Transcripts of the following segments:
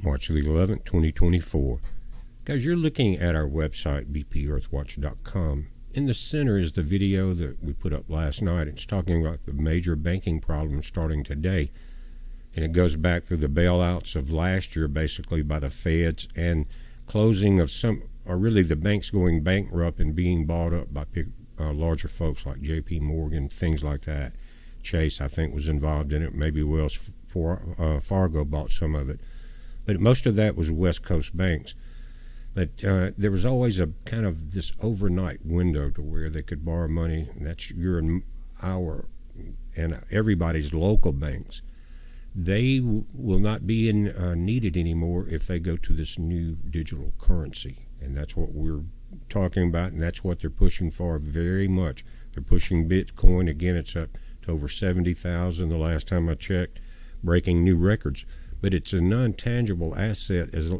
March the 11th, 2024. Guys, you're looking at our website, bpearthwatch.com. In the center is the video that we put up last night. It's talking about the major banking problems starting today. And it goes back through the bailouts of last year, basically, by the feds, and closing of some, or really the banks going bankrupt and being bought up by larger folks like J.P. Morgan, things like that. Chase, I think, was involved in it. Maybe Wells Fargo bought some of it. But most of that was West Coast banks. But there was always a kind of this overnight window to where they could borrow money, and that's your and our and everybody's local banks. They will not be needed anymore if they go to this new digital currency. And that's what we're talking about, and that's what they're pushing for very much. They're pushing Bitcoin. Again, it's up to over 70,000 the last time I checked, breaking new records. But it's a non-tangible asset as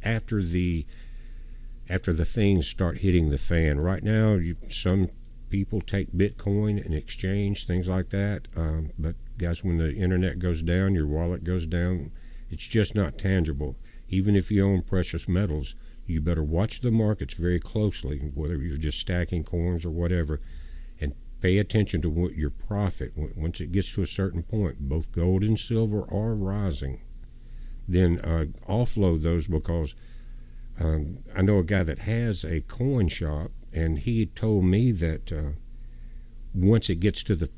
after the things start hitting the fan. Right now, some people take Bitcoin in exchange, things like that. But guys, when the internet goes down, your wallet goes down, it's just not tangible. Even if you own precious metals, you better watch the markets very closely, whether you're just stacking coins or whatever, and pay attention to what your profit, once it gets to a certain point, both gold and silver are rising, then offload those, because I know a guy that has a coin shop, and he told me that once it gets to the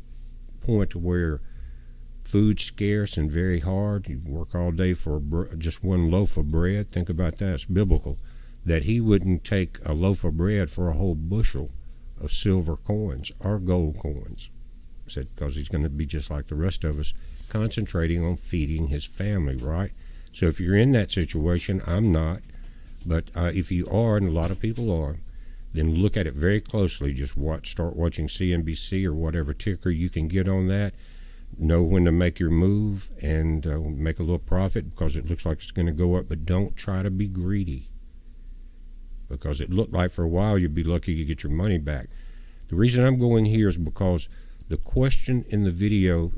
point where food's scarce and very hard, you work all day for just one loaf of bread, think about that, it's biblical, that he wouldn't take a loaf of bread for a whole bushel of silver coins or gold coins. He said, because he's going to be just like the rest of us, concentrating on feeding his family, right? So if you're in that situation, I'm not, but if you are, and a lot of people are, then look at it very closely. Just start watching CNBC or whatever ticker you can get on that. Know when to make your move and make a little profit, because it looks like it's going to go up, but don't try to be greedy, because it looked like for a while you'd be lucky to get your money back. The reason I'm going here is because the question in the video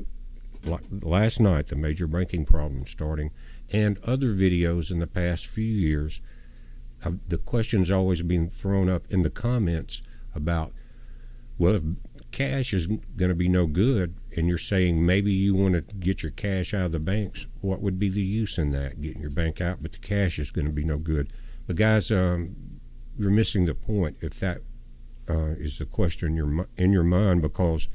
last night, the major banking problem starting, and other videos in the past few years, the question's always been thrown up in the comments about, well, if cash is going to be no good, and you're saying maybe you want to get your cash out of the banks, what would be the use in that, getting your bank out, but the cash is going to be no good? But guys, you're missing the point if that is the question in your mind, because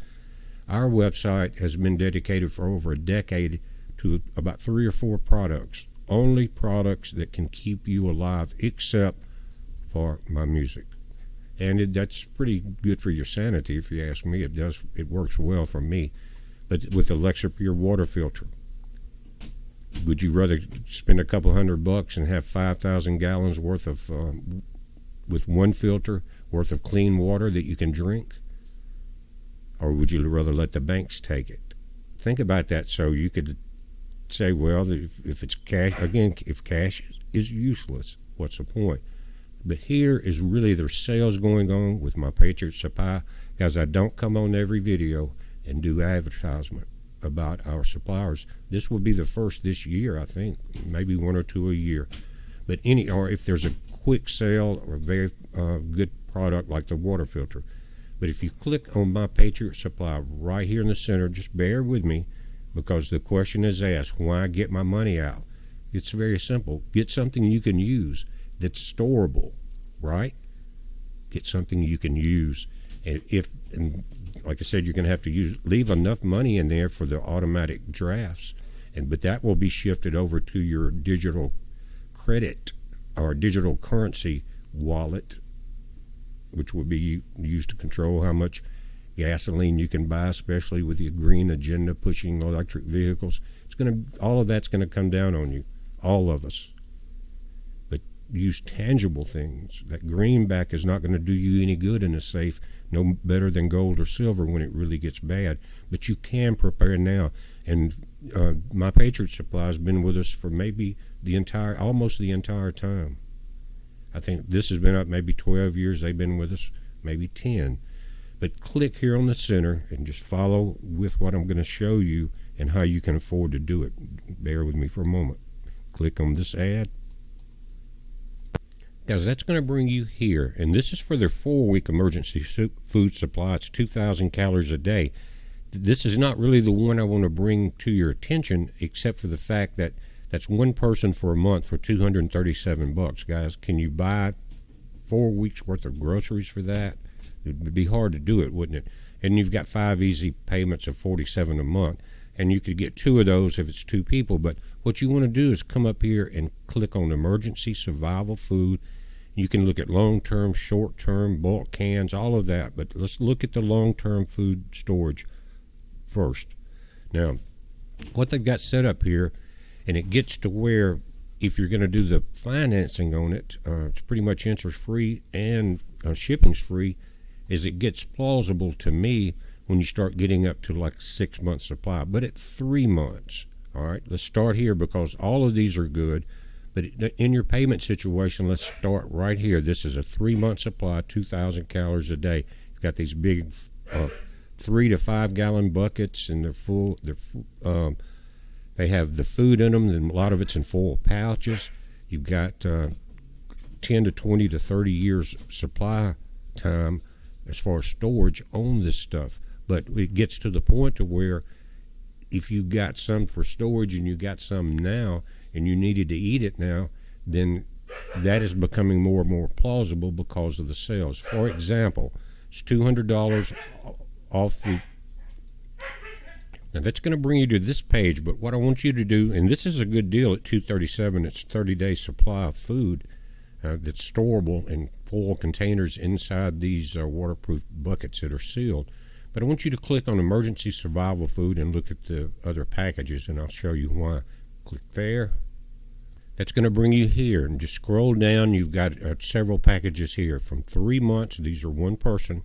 our website has been dedicated for over a decade to about 3 or 4 products, only products that can keep you alive, except for my music. And that's pretty good for your sanity, if you ask me. It works well for me. But with the Lexapure water filter, would you rather spend a couple $100 and have 5,000 gallons worth of, with one filter worth of clean water that you can drink? Or would you rather let the banks take it? Think about that, so you could say, well, if it's cash, again, if cash is useless, what's the point? But here is really there's sales going on with my Patriot Supply. Guys, I don't come on every video and do advertisement about our suppliers. This will be the first this year, I think, maybe 1 or 2 a year. But or if there's a quick sale or a very good product like the water filter. But if you click on my Patriot Supply right here in the center, just bear with me, because the question is asked, why get my money out? It's very simple. Get something you can use that's storable, right? Get something you can use. And like I said, you're going to have to leave enough money in there for the automatic drafts, but that will be shifted over to your digital credit or digital currency wallet, which will be used to control how much gasoline you can buy, especially with the green agenda pushing electric vehicles. All of that's going to come down on you, all of us. But use tangible things. That greenback is not going to do you any good in a safe, no better than gold or silver when it really gets bad. But you can prepare now. And my Patriot Supply has been with us for maybe almost the entire time. I think this has been up maybe 12 years. They've been with us, maybe 10. But click here on the center and just follow with what I'm going to show you and how you can afford to do it. Bear with me for a moment. click on this ad. Guys, that's going to bring you here, and this is for their 4-week emergency food supply. It's 2,000 calories a day. This is not really the one I want to bring to your attention, except for the fact that that's one person for a month for $237. Guys, can you buy 4 weeks worth of groceries for that? It would be hard to do it, wouldn't it? And you've got 5 easy payments of $47 a month, and you could get 2 of those if it's 2 people. But what you want to do is come up here and click on emergency survival food. You can look at long-term, short-term, bulk cans, all of that. But let's look at the long-term food storage first. Now, what they've got set up here, and it gets to where if you're going to do the financing on it, it's pretty much interest-free and shipping's free, is it gets plausible to me when you start getting up to like 6 months supply. But at 3 months, all right, let's start here because all of these are good. But in your payment situation, let's start right here. This is a 3-month supply, 2,000 calories a day. You've got these big 3 to 5 gallon buckets, and they're full. They have the food in them, and a lot of it's in full pouches. You've got 10 to 20 to 30 years supply time as far as storage on this stuff. But it gets to the point to where if you got some for storage and you got some now and you needed to eat it now, then that is becoming more and more plausible because of the sales. For example, it's $200 off the... Now that's going to bring you to this page, but what I want you to do, and this is a good deal at $237, it's 30-day supply of food that's storable in foil containers inside these waterproof buckets that are sealed. But I want you to click on emergency survival food and look at the other packages, and I'll show you why. Click there. That's going to bring you here, and just scroll down. You've got several packages here from 3 months. These are one person.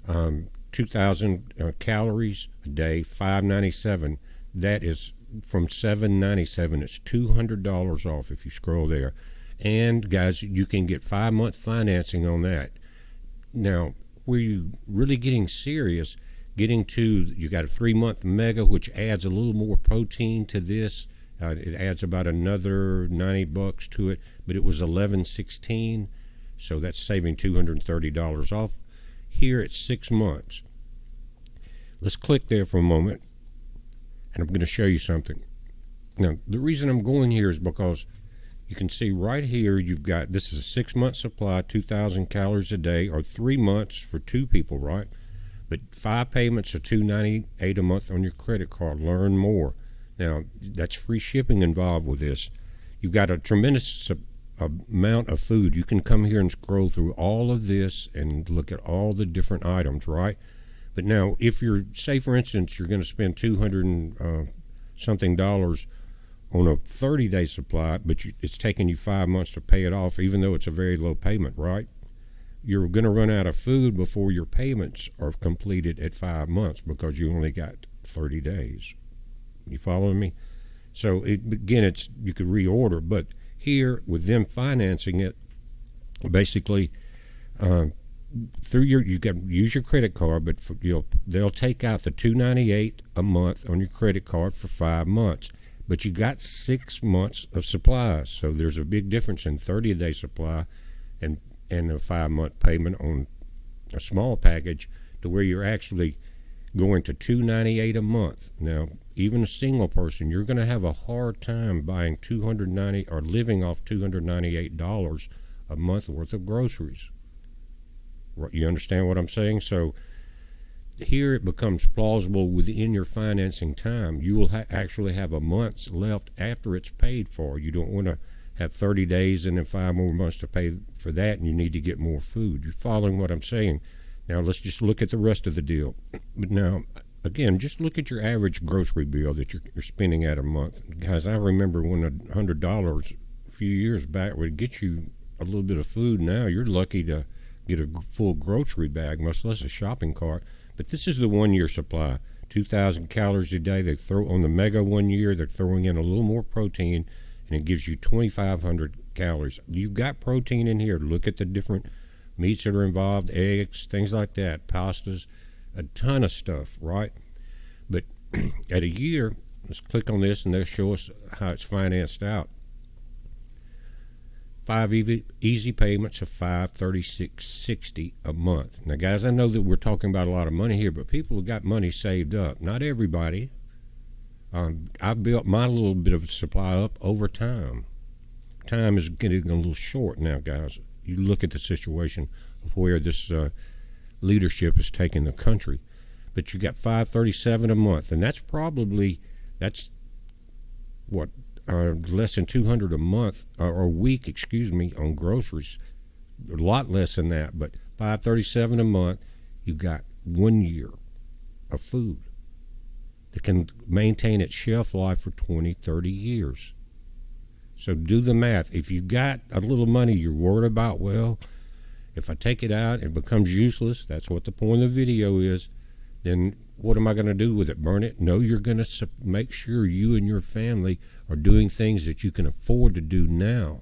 2,000 calories a day, $5.97. That is from $7.97. It's $200 off if you scroll there. And guys, you can get 5-month financing on that. Now, where you really getting serious, getting to, you got a 3-month mega, which adds a little more protein to this. It adds about another $90 to it, but it was $11.16, so that's saving $230 off. Here it's 6 months. Let's click there for a moment, and I'm going to show you something. Now, the reason I'm going here is because you can see right here you've got, this is a 6-month supply, 2,000 calories a day, or 3 months for 2 people, right? But 5 payments of $298 a month on your credit card. Learn more. Now, that's free shipping involved with this. You've got a tremendous amount of food. You can come here and scroll through all of this and look at all the different items, right? But now, if you're, say for instance, you're going to spend $200 something on a 30-day supply, but it's taking you 5 months to pay it off, even though it's a very low payment, right? You're going to run out of food before your payments are completed at 5 months because you only got 30 days. You following me? So again, it's, you could reorder, but here with them financing it, basically through your, you got use your credit card, but for, they'll take out the $298 a month on your credit card for 5 months. But you got 6 months of supply, so there's a big difference in 30-day supply and a 5-month payment on a small package to where you're actually going to $298 a month. Now, even a single person, you're going to have a hard time buying $290 or living off $298 a month worth of groceries. You understand what I'm saying? So here it becomes plausible within your financing time. You will actually have a month's left after it's paid for. You don't want to have 30 days and then 5 more months to pay for that, and you need to get more food. You're following what I'm saying? Now let's just look at the rest of the deal. But now, again, just look at your average grocery bill that you're spending at a month. Guys, I remember when $100 a few years back would get you a little bit of food. Now you're lucky to get a full grocery bag, much less a shopping cart. But this is the 1-year supply, 2,000 calories a day. They throw on the mega 1 year, they're throwing in a little more protein, and it gives you 2,500 calories. You've got protein in here. Look at the different meats that are involved, eggs, things like that, pastas, a ton of stuff, right? But at a year, let's click on this and they'll show us how it's financed out. 5 easy payments of $536.60 a month. Now, guys, I know that we're talking about a lot of money here, but people have got money saved up. Not everybody. I've built my little bit of supply up over time. Time is getting a little short now, guys. You look at the situation of where this leadership is taking the country. But you got $537 a month, and that's what, less than $200 a month or a week, on groceries. A lot less than that, but $537 a month. You've got 1 year of food that can maintain its shelf life for 20, 30 years. So do the math. If you've got a little money you're worried about, well, if I take it out, it becomes useless. That's what the point of the video is. Then what am I going to do with it? Burn it? No, you're going to make sure you and your family are doing things that you can afford to do now.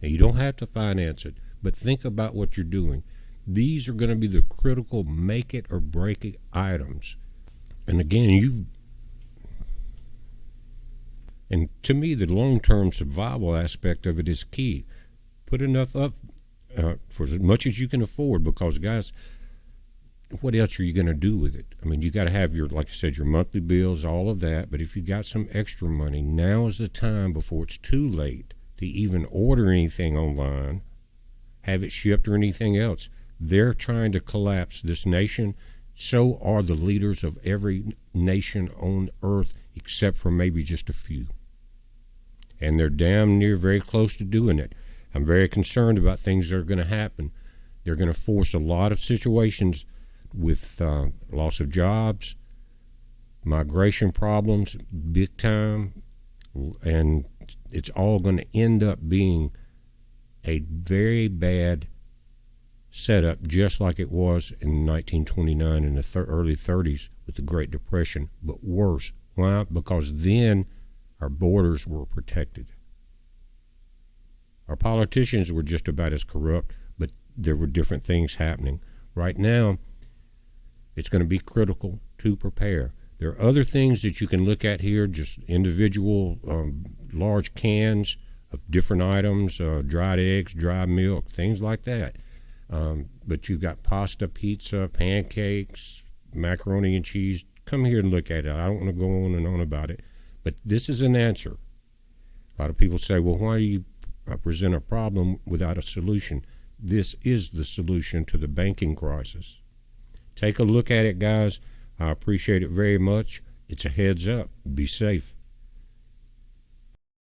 Now, you don't have to finance it, but think about what you're doing. These are going to be the critical make it or break it items. And again, and to me, the long-term survival aspect of it is key. Put enough up for as much as you can afford, because, guys, what else are you going to do with it? I mean, you got to have your, like I said, your monthly bills, all of that. But if you got some extra money, now is the time before it's too late to even order anything online, have it shipped, or anything else. They're trying to collapse this nation. So are the leaders of every nation on earth, except for maybe just a few. And they're damn near very close to doing it. I'm very concerned about things that are going to happen. They're going to force a lot of situations with loss of jobs, migration problems, big time, and it's all going to end up being a very bad setup, just like it was in 1929 in the early 30s with the Great Depression, but worse. Why? Because then our borders were protected. Our politicians were just about as corrupt, but there were different things happening. Right now, it's going to be critical to prepare. There are other things that you can look at here, just individual large cans of different items, dried eggs, dried milk, things like that. But you've got pasta, pizza, pancakes, macaroni and cheese. Come here and look at it. I don't want to go on and on about it, but this is an answer. A lot of people say, well, why do you present a problem without a solution? This is the solution to the banking crisis. Take a look at it, guys. I appreciate it very much. It's a heads up. Be safe.